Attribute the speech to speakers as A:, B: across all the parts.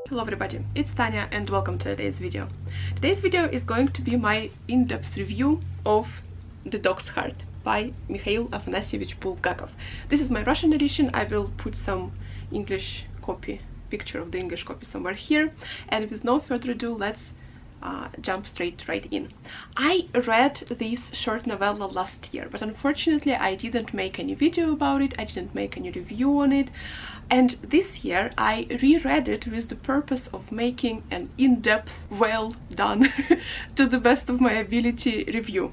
A: Hello everybody, it's Tanya and welcome to today's video. Today's video is going to be my in-depth review of The Dog's Heart by Mikhail Bulgakov. This is my Russian edition. I will put some English copy, picture of the English copy somewhere here, and with no further ado, let's jump right in. I read this short novella last year, but unfortunately I didn't make any video about it, I didn't make any review on it, and this year I reread it with the purpose of making an in-depth, well done, to the best of my ability review.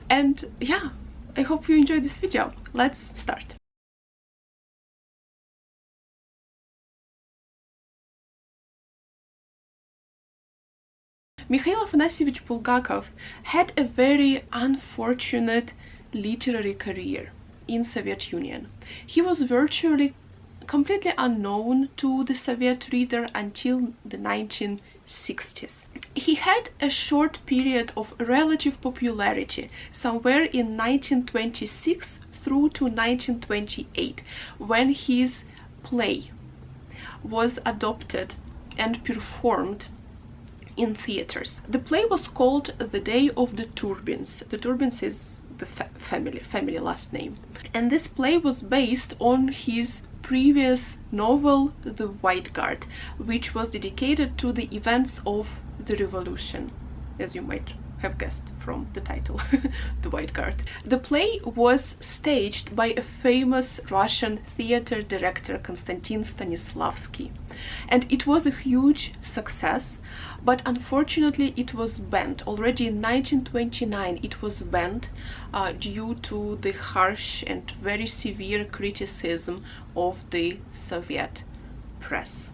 A: And yeah, I hope you enjoy this video. Let's start. Mikhail Bulgakov had a very unfortunate literary career in Soviet Union. He was virtually completely unknown to the Soviet reader until the 1960s. He had a short period of relative popularity somewhere in 1926 through to 1928, when his play was adopted and performed in theaters. The play was called The Day of the Turbines. The Turbines is the family last name. And this play was based on his previous novel, The White Guard, which was dedicated to the events of the revolution, as you might have guessed from the title, The White Guard. The play was staged by a famous Russian theater director, Konstantin Stanislavski, and it was a huge success, but unfortunately it was banned. Already in 1929 it was banned due to the harsh and very severe criticism of the Soviet press.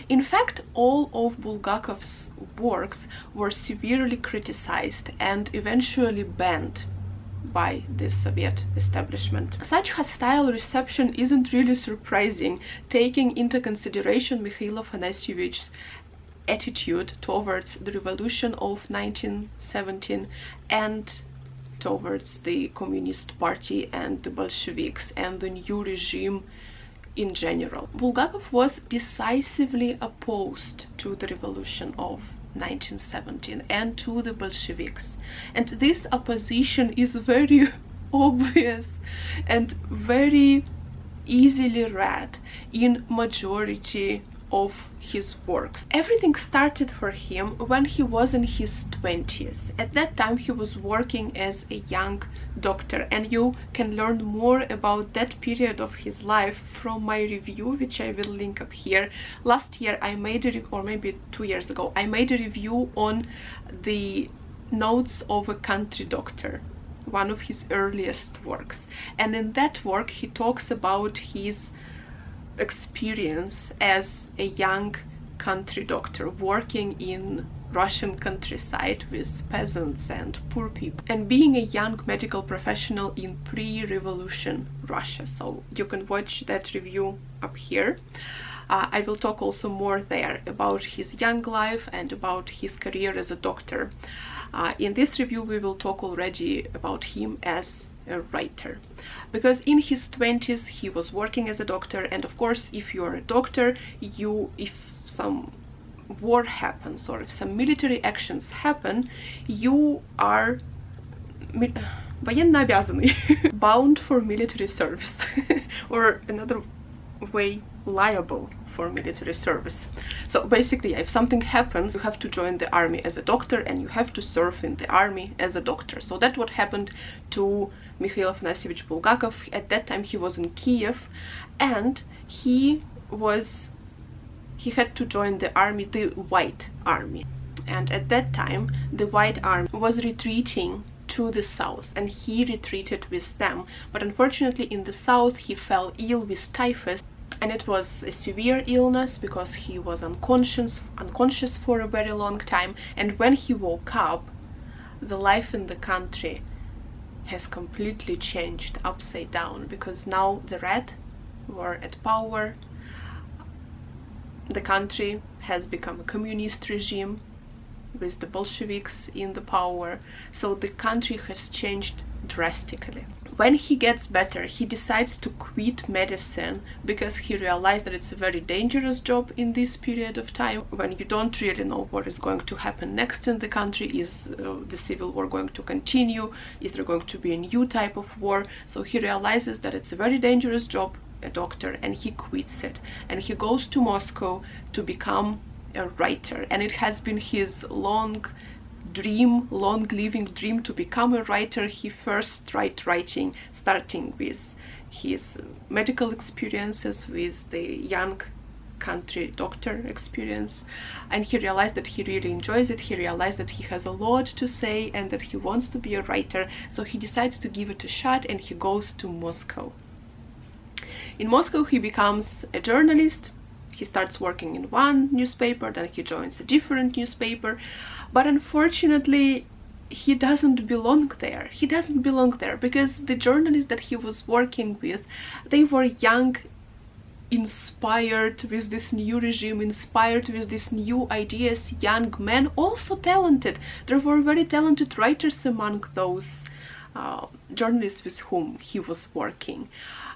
A: In fact, all of Bulgakov's works were severely criticized and eventually banned by the Soviet establishment. Such hostile reception isn't really surprising, taking into consideration Mikhail Afanasyevich's attitude towards the revolution of 1917 and towards the Communist Party and the Bolsheviks and the new regime in general. Bulgakov was decisively opposed to the revolution of 1917 and to the Bolsheviks, and this opposition is very obvious and very easily read in majority of his works. Everything started for him when he was in his 20s. At that time he was working as a young doctor, and you can learn more about that period of his life from my review, which I will link up here. Last year I made a review, or maybe 2 years ago, I made a review on the Notes of a Country Doctor, one of his earliest works, and in that work he talks about his experience as a young country doctor working in Russian countryside with peasants and poor people, and being a young medical professional in pre-revolution Russia. So you can watch that review up here. I will talk also more there about his young life and about his career as a doctor. In this review we will talk already about him as a writer, because in his 20s he was working as a doctor, and of course if you are a doctor, if some war happens or if some military actions happen, you are военно обязанный, bound for military service, or another way, liable for military service. So basically, if something happens, you have to join the army as a doctor and you have to serve in the army as a doctor. So that's what happened to Mikhail Bulgakov. At that time he was in Kiev, and he had to join the army, the White Army. And at that time the White Army was retreating to the south, and he retreated with them, but unfortunately in the south he fell ill with typhus, and it was a severe illness because he was unconscious for a very long time. And when he woke up, the life in the country has completely changed upside down, because now the Red were at power, the country has become a communist regime with the Bolsheviks in the power, so the country has changed drastically. When he gets better, he decides to quit medicine because he realized that it's a very dangerous job in this period of time when you don't really know what is going to happen next in the country. Is the civil war going to continue? Is there going to be a new type of war? So he realizes that it's a very dangerous job, a doctor, and he quits it. And he goes to Moscow to become a writer. And it has been his long-living dream to become a writer. He first tried writing, starting with his medical experiences, with the young country doctor experience, and he realized that he really enjoys it. He realized that he has a lot to say and that he wants to be a writer, so he decides to give it a shot, and he goes to Moscow. In Moscow he becomes a journalist. He starts working in one newspaper, then he joins a different newspaper, but unfortunately he doesn't belong there. He doesn't belong there because the journalists that he was working with, they were young, inspired with this new regime, inspired with these new ideas, young men, also talented. There were very talented writers among those journalists with whom he was working.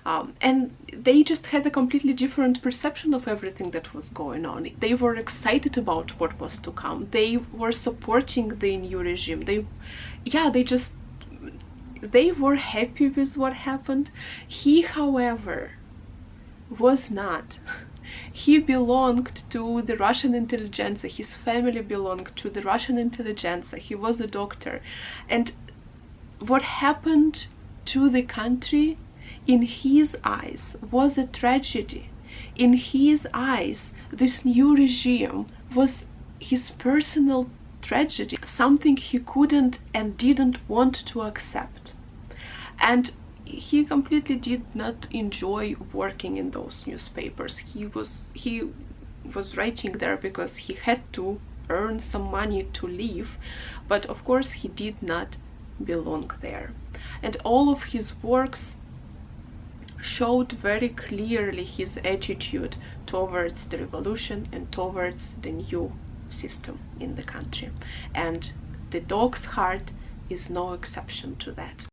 A: And they just had a completely different perception of everything that was going on. They were excited about what was to come. They were supporting the new regime. They were happy with what happened. He, however, was not. He belonged to the Russian intelligentsia. His family belonged to the Russian intelligentsia. He was a doctor. And what happened to the country, in his eyes, was a tragedy. In his eyes, this new regime was his personal tragedy, something he couldn't and didn't want to accept. And he completely did not enjoy working in those newspapers. He was writing there because he had to earn some money to live, but of course he did not belong there. And all of his works showed very clearly his attitude towards the revolution and towards the new system in the country. And The Dog's Heart is no exception to that.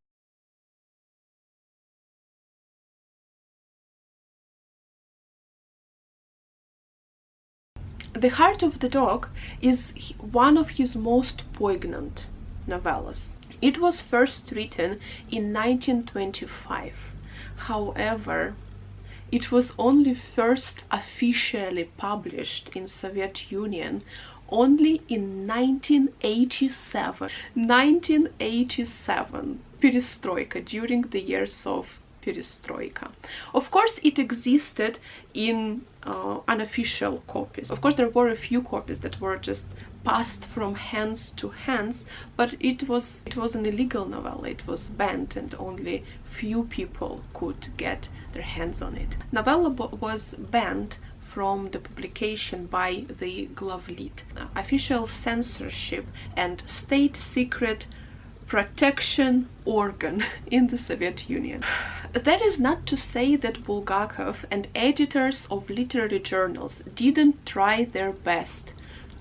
A: The Heart of the Dog is one of his most poignant novellas. It was first written in 1925. However, it was only first officially published in Soviet Union only in 1987. 1987, Perestroika, during the years of Perestroika. Of course, it existed in unofficial copies. Of course, there were a few copies that were just passed from hands to hands, but it was an illegal novella. It was banned, and only few people could get their hands on it. Novella was banned from the publication by the Glavlit, official censorship and state secret protection organ in the Soviet Union. That is not to say that Bulgakov and editors of literary journals didn't try their best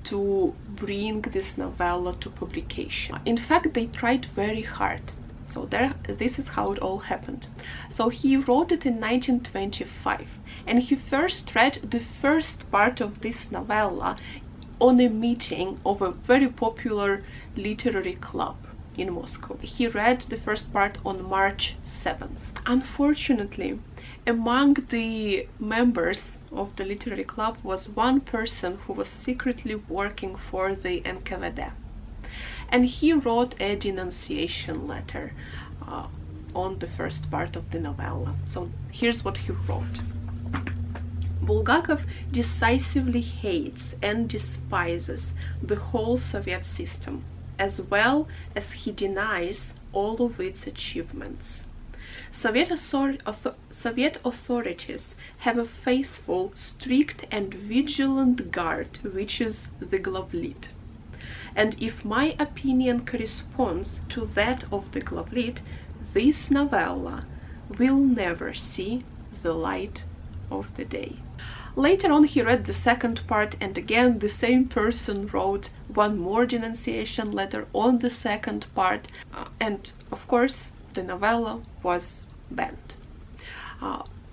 A: to bring this novella to publication. In fact, they tried very hard. So this is how it all happened. So he wrote it in 1925, and he first read the first part of this novella on a meeting of a very popular literary club in Moscow. He read the first part on March 7th. Unfortunately, among the members of the literary club was one person who was secretly working for the NKVD. And he wrote a denunciation letter on the first part of the novella. So here's what he wrote. Bulgakov decisively hates and despises the whole Soviet system, as well as he denies all of its achievements. Soviet authorities have a faithful, strict and vigilant guard, which is the Glavlit. And if my opinion corresponds to that of the Glavlit, this novella will never see the light of the day. Later on, he read the second part, and again the same person wrote one more denunciation letter on the second part. And of course, the novella was banned.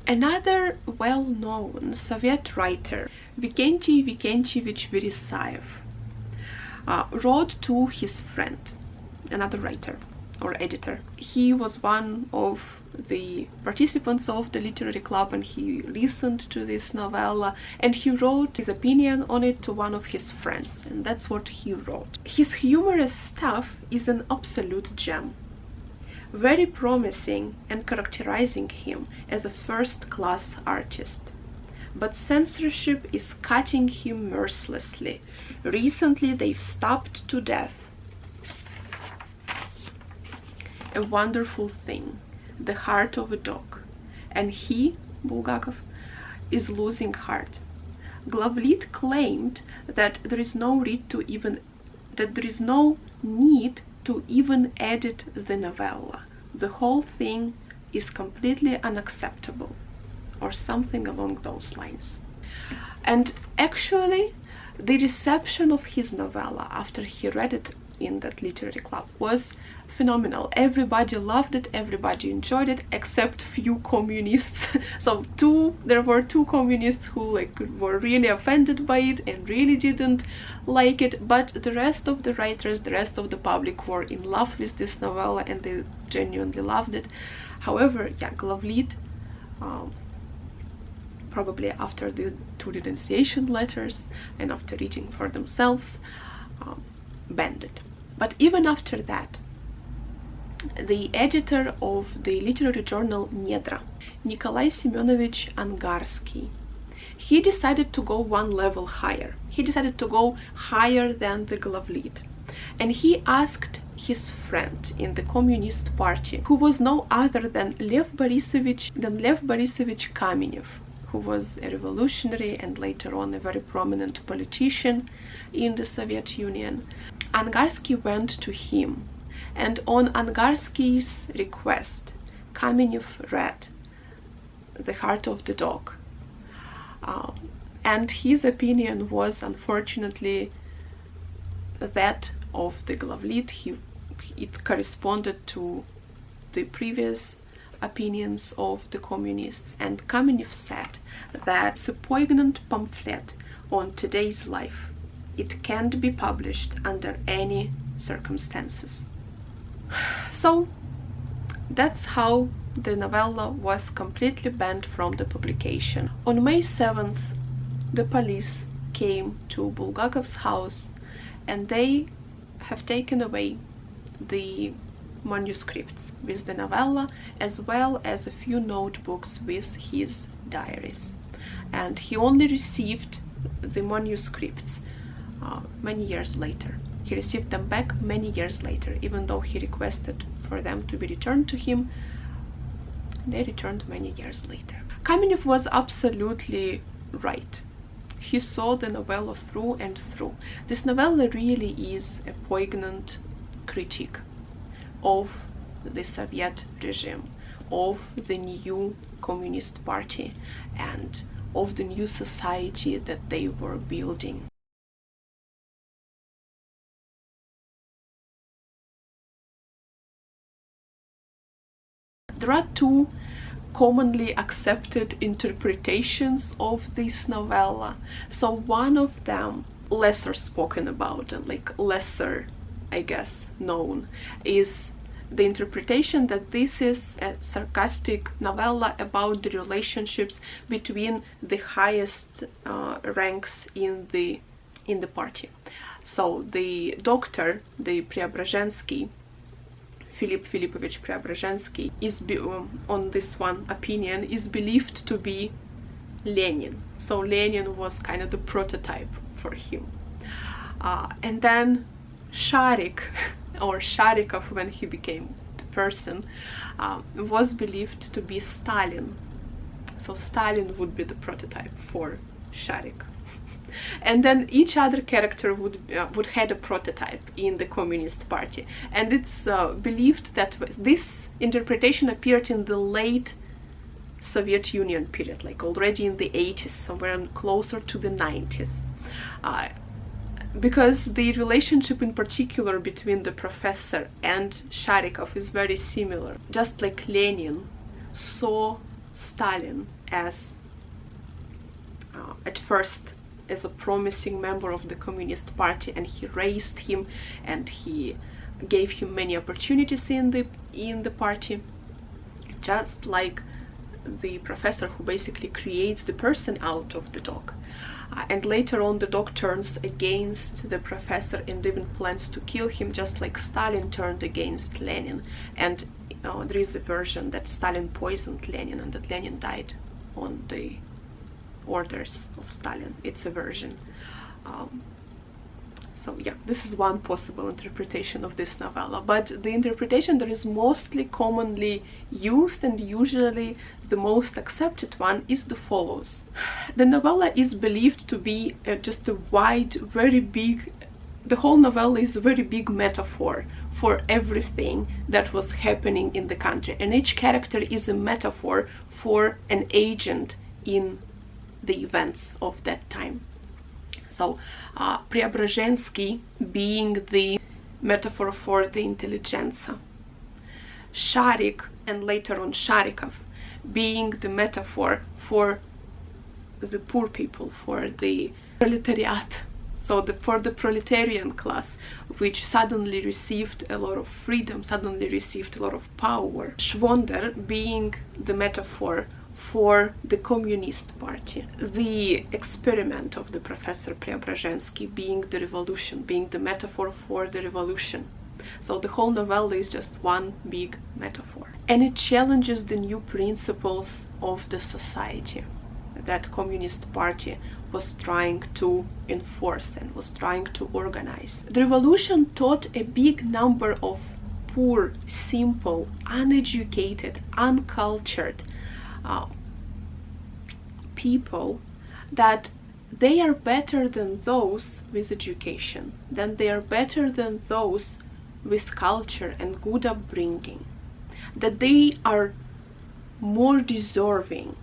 A: Another well-known Soviet writer, Vikenty Vikentyevich Verisayev, wrote to his friend, another writer or editor. He was one of the participants of the literary club, and he listened to this novella, and he wrote his opinion on it to one of his friends, and that's what he wrote. His humorous stuff is an absolute gem, very promising and characterizing him as a first-class artist. But censorship is cutting him mercilessly. Recently they've stopped to death A Wonderful Thing, The Heart of a Dog, and he, Bulgakov, is losing heart. Glavlit claimed that there is no need to even edit the novella. The whole thing is completely unacceptable, or something along those lines. And actually, the reception of his novella after he read it in that literary club was phenomenal. Everybody loved it, everybody enjoyed it, except few communists. So there were two communists who were really offended by it and really didn't like it, but the rest of the writers, the rest of the public were in love with this novella and they genuinely loved it. However, yeah, Glavlit, probably after the two denunciation letters and after reading for themselves, banned it. But even after that, the editor of the literary journal Nedra, Nikolai Semyonovich Angarsky, he decided to go one level higher. He decided to go higher than the Glavlit. And he asked his friend in the Communist Party, who was no other than Lev Borisovich Kamenev, who was a revolutionary and later on a very prominent politician in the Soviet Union. Angarsky went to him, and on Angarsky's request, Kamenev read The Heart of the Dog. And his opinion was unfortunately that of the Glavlit. It corresponded to the previous opinions of the communists, and Kamenev said that it's a poignant pamphlet on today's life. It can't be published under any circumstances. So that's how the novella was completely banned from the publication. On May 7th, the police came to Bulgakov's house and they have taken away the manuscripts with the novella, as well as a few notebooks with his diaries. And he only received the manuscripts many years later. He received them back many years later, even though he requested for them to be returned to him. They returned many years later. Kamenev was absolutely right. He saw the novella through and through. This novella really is a poignant critique of the Soviet regime, of the new Communist Party, and of the new society that they were building. There are two commonly accepted interpretations of this novella. So one of them, lesser spoken about and lesser, I guess, known, is the interpretation that this is a sarcastic novella about the relationships between the highest ranks in the party. So the doctor, the Preobrazhensky, Philip Filipovich Preobrazhensky, is on this one opinion is believed to be Lenin. So Lenin was kind of the prototype for him. And then Sharik, or Sharikov when he became the person, was believed to be Stalin. So Stalin would be the prototype for Sharik. And then each other character would had a prototype in the Communist Party. And it's believed that this interpretation appeared in the late Soviet Union period, already in the 80s, somewhere closer to the 90s. because the relationship in particular between the professor and Sharikov is very similar. Just like Lenin saw Stalin as at first as a promising member of the Communist Party, and he raised him and he gave him many opportunities in the party, just like the professor who basically creates the person out of the dog. And later on the dog turns against the professor and even plans to kill him, just like Stalin turned against Lenin. And there is a version that Stalin poisoned Lenin and that Lenin died on the orders of Stalin. It's a version. So yeah, this is one possible interpretation of this novella, but the interpretation that is mostly commonly used and usually the most accepted one is the follows. The novella is believed to be just a wide, very big, the whole novella is a very big metaphor for everything that was happening in the country, and each character is a metaphor for an agent in the events of that time. So Preobrazhensky being the metaphor for the intelligentsia, Sharik and later on Sharikov being the metaphor for the poor people, for the proletariat, so for the proletarian class, which suddenly received a lot of freedom, suddenly received a lot of power. Schwonder being the metaphor for the Communist Party, the experiment of the professor Preobrazhensky being the revolution, being the metaphor for the revolution. So the whole novella is just one big metaphor. And it challenges the new principles of the society that Communist Party was trying to enforce and was trying to organize. The revolution taught a big number of poor, simple, uneducated, uncultured people that they are better than those with education, that they are better than those with culture and good upbringing, that they are more deserving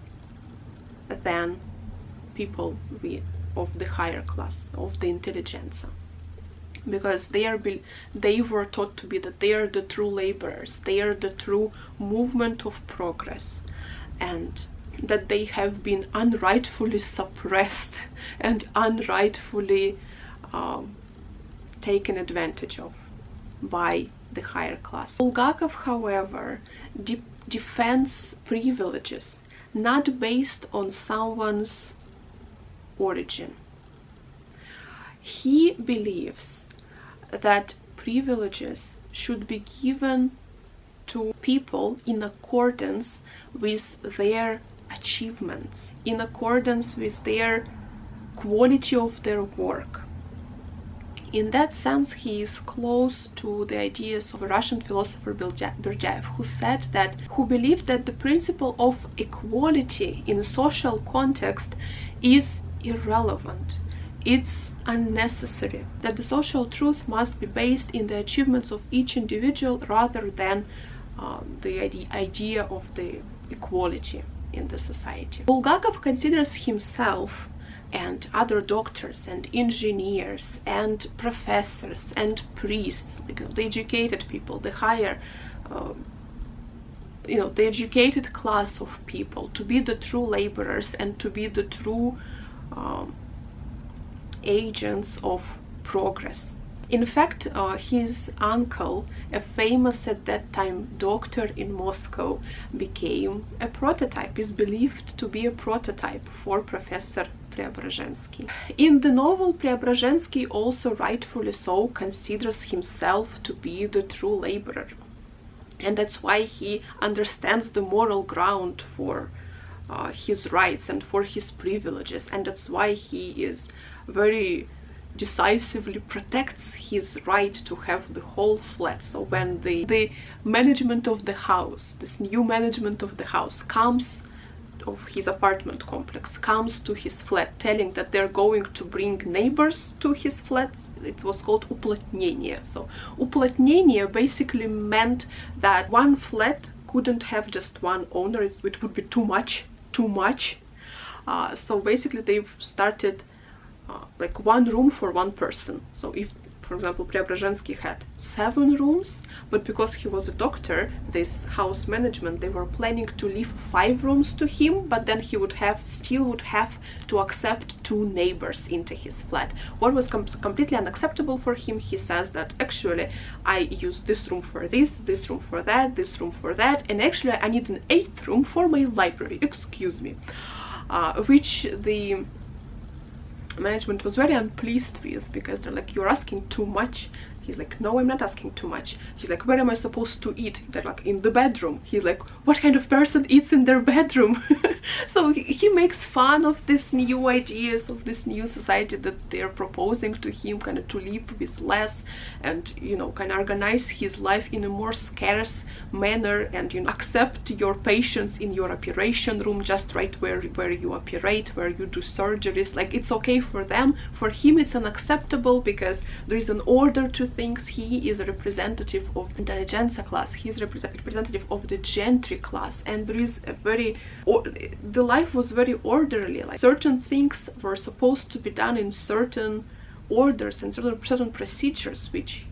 A: than people of the higher class, of the intelligentsia, because they were taught to be that they are the true laborers, they are the true movement of progress, and that they have been unrightfully suppressed and unrightfully taken advantage of by the higher class. Bulgakov, however, defends privileges not based on someone's origin. He believes that privileges should be given to people in accordance with their achievements, in accordance with their quality of their work. In that sense, he is close to the ideas of a Russian philosopher Berdyaev, who believed that the principle of equality in a social context is irrelevant. It's unnecessary, that the social truth must be based in the achievements of each individual rather than the idea of the equality in the society. Bulgakov considers himself and other doctors and engineers and professors and priests, the educated people, the higher, the educated class of people, to be the true laborers and to be the true agents of progress. In fact, his uncle, a famous at that time doctor in Moscow, became a prototype, is believed to be a prototype for Professor Preobrazhensky. In the novel, Preobrazhensky also rightfully so considers himself to be the true laborer. And that's why he understands the moral ground for his rights and for his privileges. And that's why he is very decisively protects his right to have the whole flat. So when the management of the house, this new management of the house comes, of his apartment complex, comes to his flat telling that they're going to bring neighbors to his flat, it was called uplotnение. So uplotnение basically meant that one flat couldn't have just one owner, it would be too much. So basically they've started like one room for one person. So if, for example, Preobrazhensky had 7 rooms, but because he was a doctor, this house management, they were planning to leave 5 rooms to him, but then he would still would have to accept 2 neighbors into his flat. What was completely unacceptable for him, he says that actually I use this room for this room for that, this room for that, and actually I need an 8th room for my library, excuse me. Which the management was very unpleased with, because they're like, you're asking too much. He's like, no, I'm not asking too much. He's like, where am I supposed to eat? They're like, in the bedroom. He's like, what kind of person eats in their bedroom? So he makes fun of these new ideas, of this new society that they're proposing to him, kind of to live with less and, you know, kind of organize his life in a more scarce manner, and, you know, accept your patients in your operation room just right where you operate, where you do surgeries. Like, it's okay for them. For him it's unacceptable because there is an order to things. He is a representative of the intelligentsia class, he is a representative of the gentry class, and there is a the life was very orderly. Like, certain things were supposed to be done in certain orders and certain procedures, which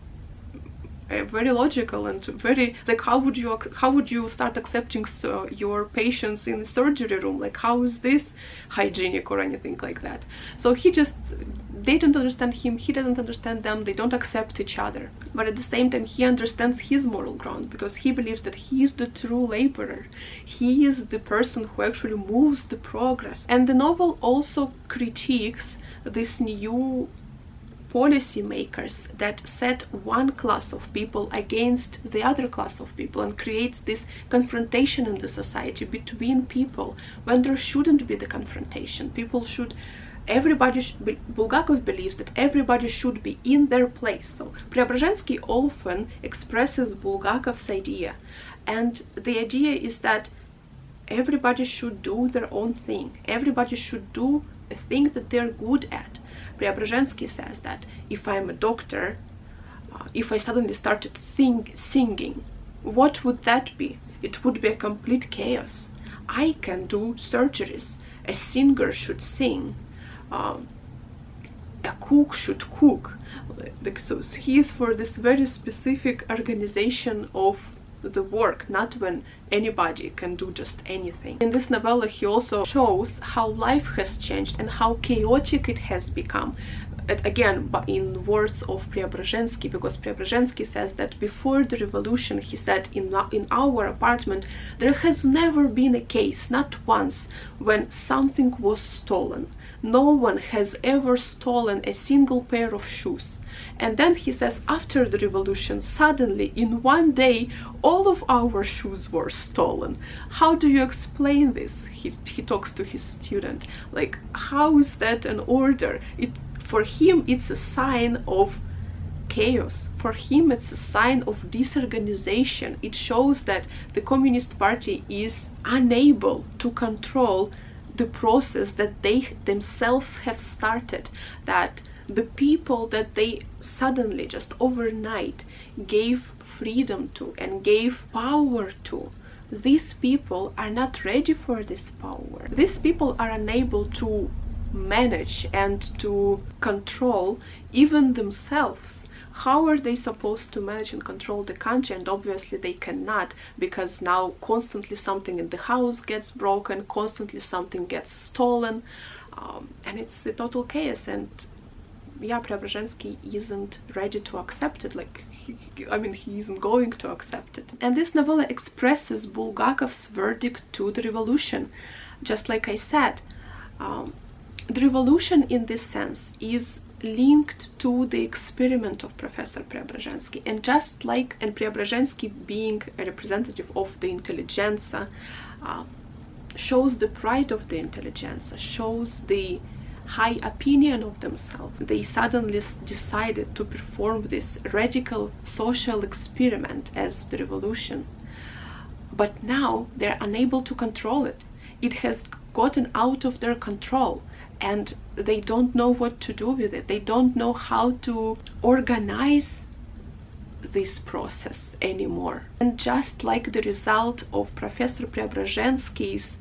A: very logical and very, like, how would you start accepting your patients in the surgery room? Like, how is this hygienic or anything like that? So they don't understand him, he doesn't understand them, they don't accept each other. But at the same time, he understands his moral ground, because he believes that he is the true laborer, he is the person who actually moves the progress. And the novel also critiques this new policy makers that set one class of people against the other class of people, and creates this confrontation in the society between people when there shouldn't be the confrontation. Bulgakov believes that everybody should be in their place. So Preobrazhensky often expresses Bulgakov's idea, and the idea is that everybody should do their own thing, everybody should do a thing that they're good at. Preobrazhensky says that if I'm a doctor, if I suddenly started singing, what would that be? It would be a complete chaos. I can do surgeries, a singer should sing, a cook should cook. So he is for this very specific organization of the work, not when anybody can do just anything. In this novella he also shows how life has changed and how chaotic it has become. Again, but in words of Preobrazhensky, because Preobrazhensky says that before the revolution, he said, in our apartment there has never been a case, not once, when something was stolen. No one has ever stolen a single pair of shoes. And then he says, after the revolution, suddenly in one day all of our shoes were stolen. How do you explain this? He talks to his student, like, how is that an order? For him it's a sign of chaos. For him it's a sign of disorganization. It shows that the Communist Party is unable to control the process that they themselves have started, that the people that they suddenly, just overnight, gave freedom to and gave power to, these people are not ready for this power. These people are unable to manage and to control even themselves. How are they supposed to manage and control the country? And obviously they cannot, because now constantly something in the house gets broken, constantly something gets stolen, and it's a total chaos. And yeah, Preobrazhensky isn't ready to accept it. Like, he isn't going to accept it. And this novella expresses Bulgakov's verdict to the revolution. Just like I said, the revolution in this sense is linked to the experiment of Professor Preobrazhensky, and just like, and Preobrazhensky being a representative of the intelligentsia, shows the pride of the intelligentsia, shows the high opinion of themselves. They suddenly decided to perform this radical social experiment as the revolution, but now they're unable to control it. It has gotten out of their control, and they don't know what to do with it. They don't know how to organize this process anymore. And just like the result of Professor Preobrazhensky's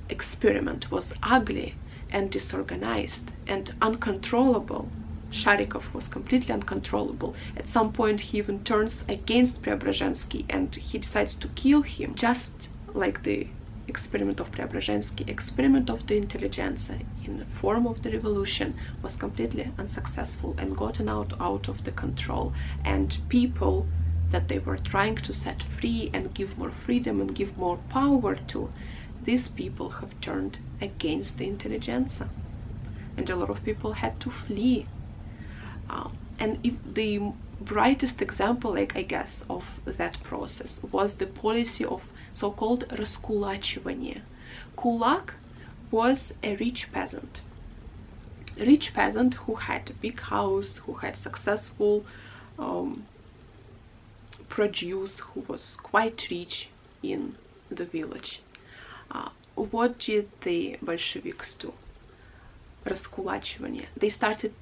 A: experiment was ugly, and disorganized and uncontrollable. Sharikov was completely uncontrollable. At some point he even turns against Preobrazhensky and he decides to kill him, just like the experiment of Preobrazhensky. Experiment of the intelligentsia in the form of the revolution was completely unsuccessful and gotten out of the control, and people that they were trying to set free and give more freedom and give more power to, these people have turned against the intelligentsia, and a lot of people had to flee. And if the brightest example, like I guess, of that process was the policy of so-called раскулачивание. Kulak was a rich peasant who had a big house, who had successful produce, who was quite rich in the village. What did the Bolsheviks do? Раскулачивание. They started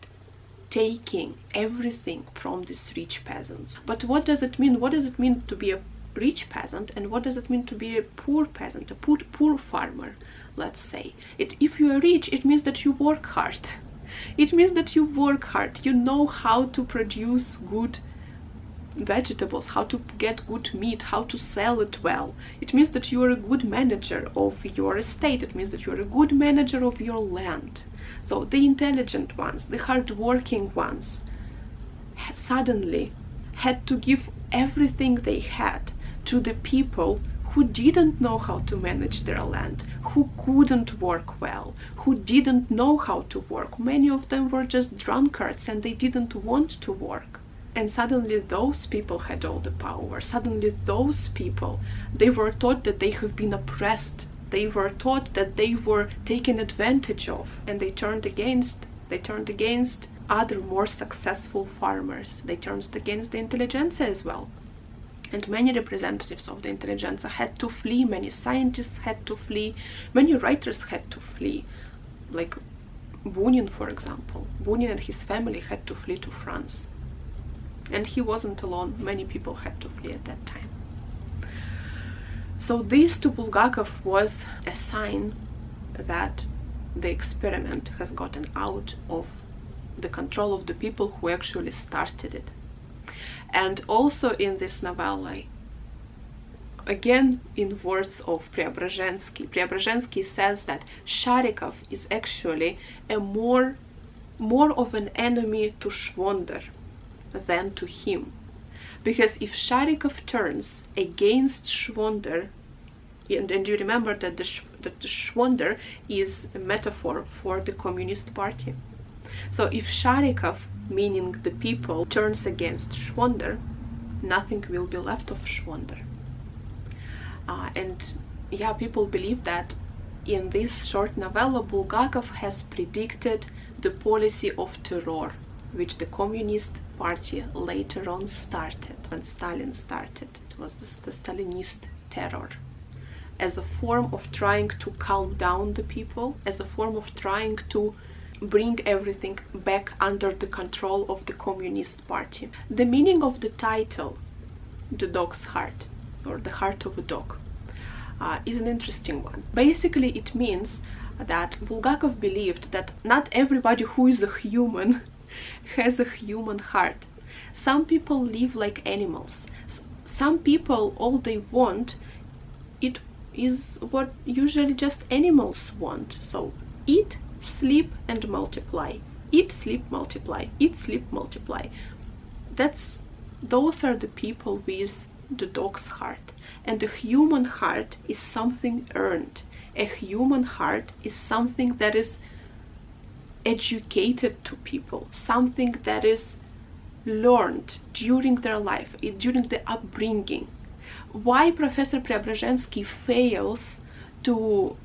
A: taking everything from these rich peasants. But what does it mean? What does it mean to be a rich peasant, and what does it mean to be a poor peasant, a poor farmer, let's say? If you are rich, it means that you work hard. It means that you work hard. You know how to produce good vegetables, how to get good meat, how to sell it well. It means that you are a good manager of your estate. It means that you are a good manager of your land. So the intelligent ones, the hard-working ones, suddenly had to give everything they had to the people who didn't know how to manage their land, who couldn't work well, who didn't know how to work. Many of them were just drunkards and they didn't want to work. And suddenly those people had all the power. Suddenly those people, they were taught that they have been oppressed. They were taught that they were taken advantage of, and they turned against other more successful farmers. They turned against the intelligentsia as well. And many representatives of the intelligentsia had to flee, many scientists had to flee, many writers had to flee. Like Bunin, for example. Bunin and his family had to flee to France. And he wasn't alone, many people had to flee at that time. So this to Bulgakov was a sign that the experiment has gotten out of the control of the people who actually started it. And also in this novella, again in words of Preobrazhensky says that Sharikov is actually a more of an enemy to Schwonder than to him. Because if Sharikov turns against Schwonder, and you remember that the Schwonder is a metaphor for the Communist Party. So if Sharikov, meaning the people, turns against Schwonder, nothing will be left of Schwonder. And yeah, people believe that in this short novella, Bulgakov has predicted the policy of terror, which the Communist Party later on started, when Stalin started. It was the Stalinist terror, as a form of trying to calm down the people, as a form of trying to bring everything back under the control of the Communist Party. The meaning of the title, The Dog's Heart, or The Heart of a Dog, is an interesting one. Basically, it means that Bulgakov believed that not everybody who is a human has a human heart. Some people live like animals. Some people, all they want, it is what usually just animals want. So eat, sleep and multiply. Eat, sleep, multiply. Eat, sleep, multiply. Those are the people with the dog's heart. And the human heart is something earned. A human heart is something that is educated to people, something that is learned during their life, during the upbringing. Why Professor Preobrazhensky fails to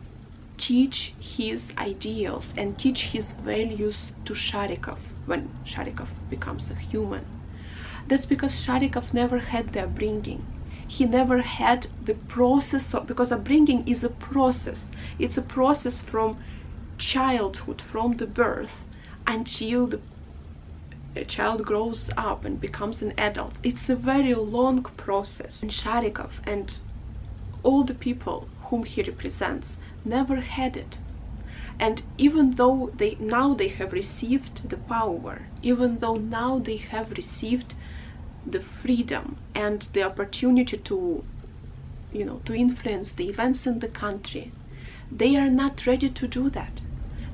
A: teach his ideals and teach his values to Sharikov when Sharikov becomes a human? That's because Sharikov never had the upbringing. He never had the process because upbringing is a process. It's a process from childhood, from the birth, until a child grows up and becomes an adult. It's a very long process. And Sharikov and all the people whom he represents never had it. And even though they have received the power, even though now they have received the freedom and the opportunity to, to influence the events in the country, they are not ready to do that.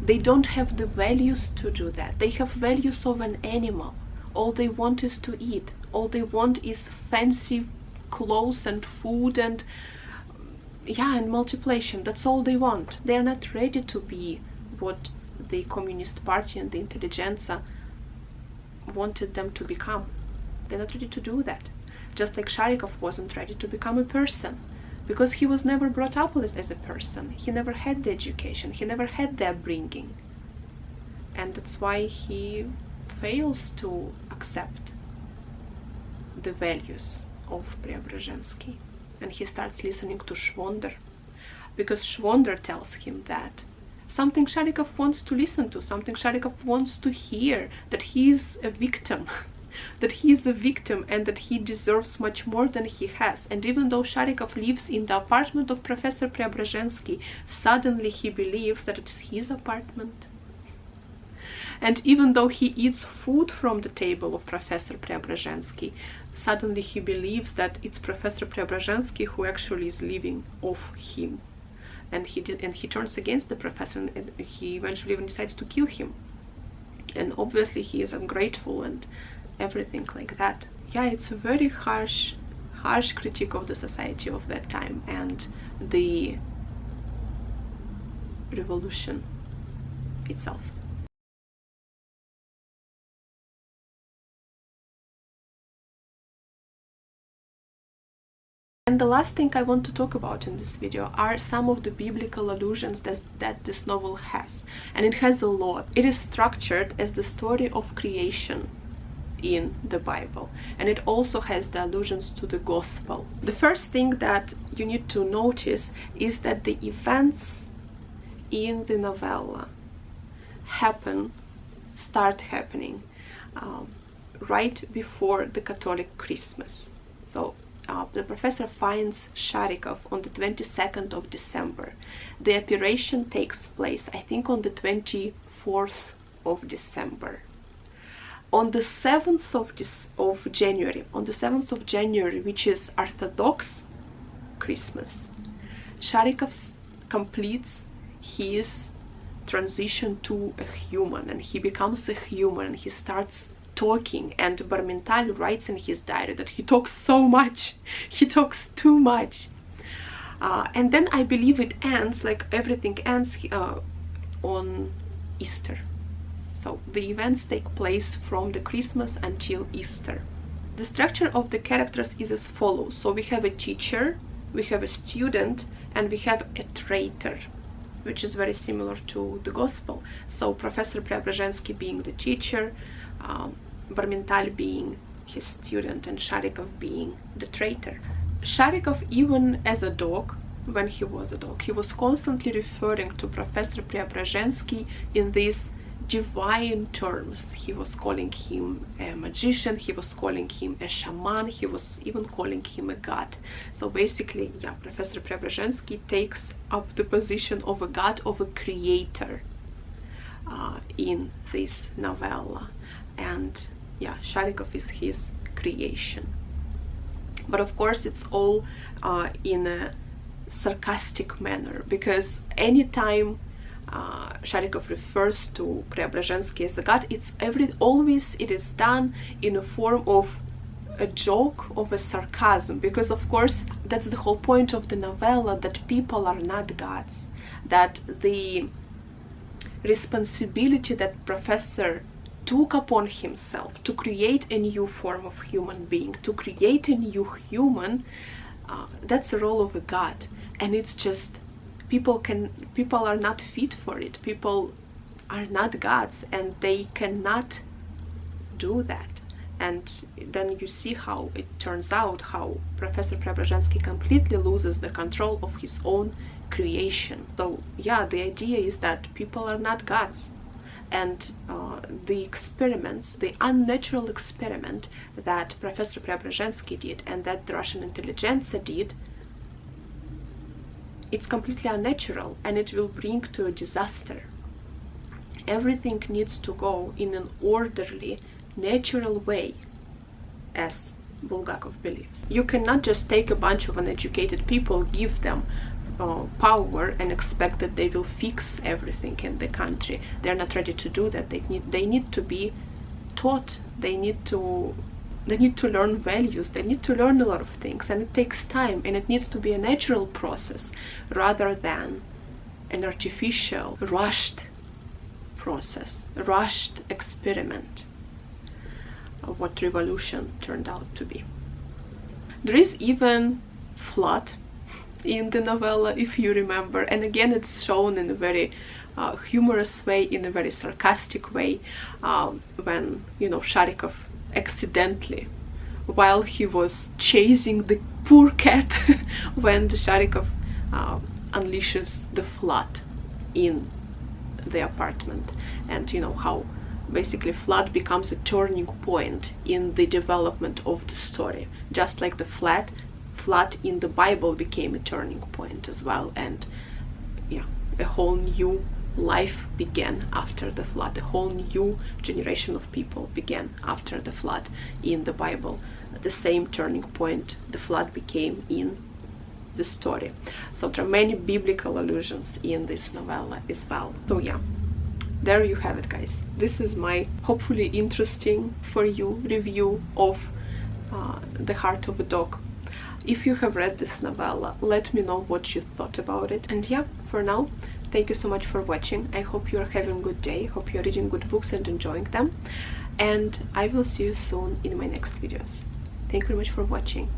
A: They don't have the values to do that. They have values of an animal. All they want is to eat. All they want is fancy clothes and food and multiplication. That's all they want. They are not ready to be what the Communist Party and the intelligentsia wanted them to become. They're not ready to do that. Just like Sharikov wasn't ready to become a person, because he was never brought up as a person. He never had the education. He never had the upbringing. And that's why he fails to accept the values of Preobrazhensky. And he starts listening to Schwonder, because Schwonder tells him that something Sharikov wants to listen to, something Sharikov wants to hear, that he is a victim, that he is a victim and that he deserves much more than he has. And even though Sharikov lives in the apartment of Professor Preobrazhensky, suddenly he believes that it's his apartment. And even though he eats food from the table of Professor Preobrazhensky, suddenly he believes that it's Professor Preobrazhensky who actually is living off him. And he turns against the professor, and he eventually even decides to kill him. And obviously he is ungrateful and everything like that. Yeah, it's a very harsh critique of the society of that time and the revolution itself. And the last thing I want to talk about in this video are some of the biblical allusions that this novel has. And it has a lot. It is structured as the story of creation in the Bible, and it also has the allusions to the gospel. The first thing that you need to notice is that the events in the novella start happening right before the Catholic Christmas. So the professor finds Sharikov on the 22nd of December. The operation takes place, I think, on the 24th of December. On the 7th of January, which is Orthodox Christmas, Sharikov completes his transition to a human, and he becomes a human, and he starts talking. And Barmental writes in his diary that he talks so much, he talks too much. And then I believe it ends, like everything ends on Easter. So the events take place from the Christmas until Easter. The structure of the characters is as follows. So we have a teacher, we have a student, and we have a traitor, which is very similar to the Gospel. So Professor Preobrazhensky being the teacher, Barmental being his student, and Sharikov being the traitor. Sharikov, even as a dog, when he was a dog, he was constantly referring to Professor Preobrazhensky in these divine terms. He was calling him a magician, he was calling him a shaman, he was even calling him a god. So basically, yeah, Professor Preobrazhensky takes up the position of a god, of a creator in this novella. And yeah, Sharikov is his creation. But of course it's all in a sarcastic manner, because anytime Sharikov refers to Preobrazhensky as a god, always it is done in a form of a joke, of a sarcasm, because of course that's the whole point of the novella, that people are not gods, that the responsibility that Professor took upon himself to create a new form of human being, to create a new human, that's the role of a god. And it's just people are not fit for it. People are not gods, and they cannot do that. And then you see how it turns out, how Professor Preobrazhensky completely loses the control of his own creation. So yeah, the idea is that people are not gods, and the experiments, the unnatural experiment that Professor Preobrazhensky did and that the Russian intelligentsia did, it's completely unnatural, and it will bring to a disaster. Everything needs to go in an orderly, natural way, as Bulgakov believes. You cannot just take a bunch of uneducated people, give them power, and expect that they will fix everything in the country. They're not ready to do that. They need to be taught. They need to learn values. They need to learn a lot of things, and it takes time, and it needs to be a natural process rather than an artificial, rushed process, rushed experiment of what revolution turned out to be. There is even flood in the novella, if you remember, and again it's shown in a very humorous way, in a very sarcastic way, when, you know, Sharikov accidentally, while he was chasing the poor cat, when the Sharikov unleashes the flood in the apartment, and you know how basically flood becomes a turning point in the development of the story, just like the flood in the Bible became a turning point as well, and yeah, a whole new life began after the flood. A whole new generation of people began after the flood in the Bible. The same turning point the flood became in the story. So there are many biblical allusions in this novella as well. So yeah, there you have it, guys. This is my hopefully interesting for you review of The Heart of a Dog. If you have read this novella, let me know what you thought about it. And yeah, for now, thank you so much for watching. I hope you are having a good day. Hope you are reading good books and enjoying them. And I will see you soon in my next videos. Thank you very much for watching.